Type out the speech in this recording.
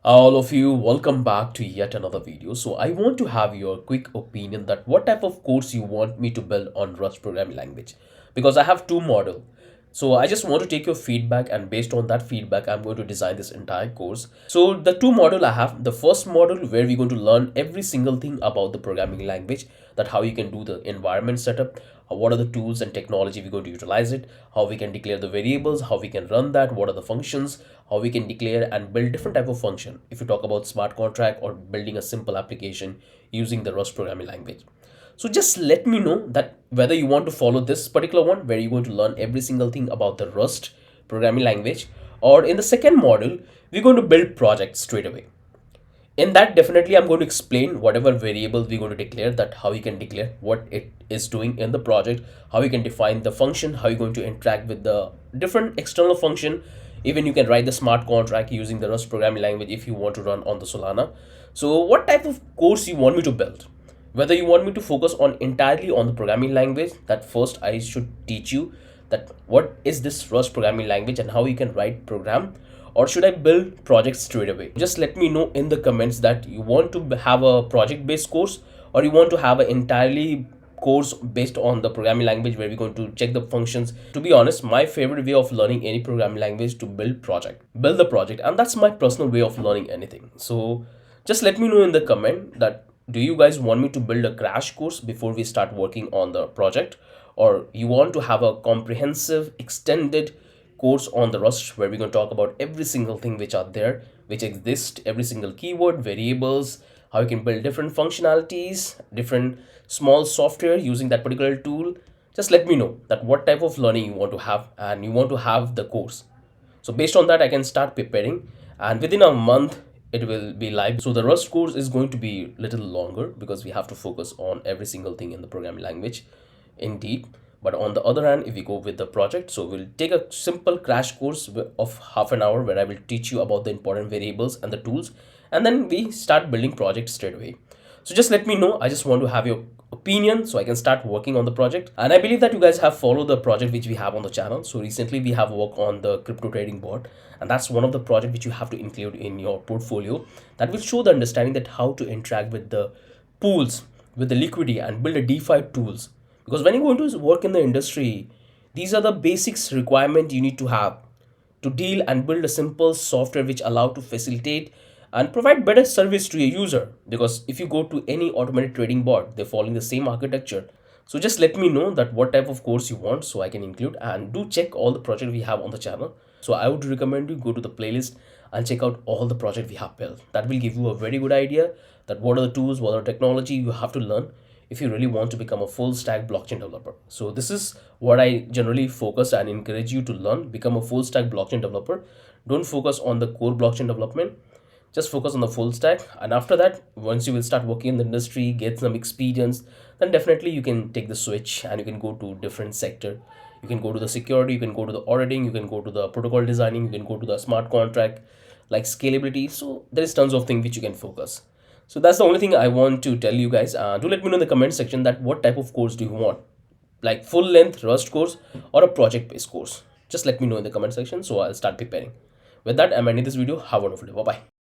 All of you, welcome back to yet another video. So I want to have your quick opinion that what type of course you want me to build on Rust programming language, because I have two model. So I just want to take your feedback, and based on that feedback I'm going to design this entire course. So the two model I have, the first model where we're going to learn every single thing about the programming language, that how you can do the environment setup, what are the tools and technology we're going to utilize it, how we can declare the variables, how we can run that, what are the functions, how we can declare and build different type of function if you talk about smart contract or building a simple application using the Rust programming language. So just let me know that whether you want to follow this particular one where you're going to learn every single thing about the Rust programming language, or in the second module we're going to build projects straight away. In that, definitely I'm going to explain whatever variables we're going to declare, that how you can declare what it is doing in the project, how you can define the function, how you're going to interact with the different external function. Even you can write the smart contract using the Rust programming language if you want to run on the Solana. So what type of course you want me to build, whether you want me to focus on entirely on the programming language, that first I should teach you that what is this Rust programming language and how you can write program, or should I build projects straight away? Just let me know in the comments that you want to have a project based course, or you want to have an entirely course based on the programming language where we're going to check the functions. To be honest, my favorite way of learning any programming language to build the project, and that's my personal way of learning anything. So just let me know in the comment that do you guys want me to build a crash course before we start working on the project, or you want to have a comprehensive extended course on the Rust where we're going to talk about every single thing which are there, which exist, every single keyword, variables, how you can build different functionalities, different small software using that particular tool. Just let me know that what type of learning you want to have and you want to have the course. So based on that, I can start preparing, and within a month it will be live. So the Rust course is going to be little longer because we have to focus on every single thing in the programming language in deep. But on the other hand, if we go with the project, so we'll take a simple crash course of half an hour where I will teach you about the important variables and the tools, and then we start building projects straight away. So just let me know. I just want to have your opinion so I can start working on the project. And I believe that you guys have followed the project which we have on the channel. So recently we have worked on the crypto trading bot, and that's one of the project which you have to include in your portfolio, that will show the understanding that how to interact with the pools, with the liquidity, and build a DeFi tools. Because when you go into work in the industry, these are the basics requirement you need to have to deal and build a simple software which allow to facilitate and provide better service to your user. Because if you go to any automated trading bot, they're following the same architecture. So just let me know that what type of course you want so I can include, and do check all the project we have on the channel. So I would recommend you go to the playlist and check out all the project we have built. That will give you a very good idea that what are the tools, what are the technology you have to learn if you really want to become a full stack blockchain developer. So this is what I generally focus and encourage you to learn, become a full stack blockchain developer. Don't focus on the core blockchain development, just focus on the full stack. And after that, once you will start working in the industry, get some experience, then definitely you can take the switch and you can go to different sector. You can go to the security, you can go to the auditing, you can go to the protocol designing, you can go to the smart contract, like scalability. So there is tons of things which you can focus. So that's the only thing I want to tell you guys. Do let me know in the comment section that what type of course do you want, like full length Rust course or a project based course. Just let me know in the comment section so I'll start preparing. With that, I'm ending this video. Have a wonderful day. Bye bye.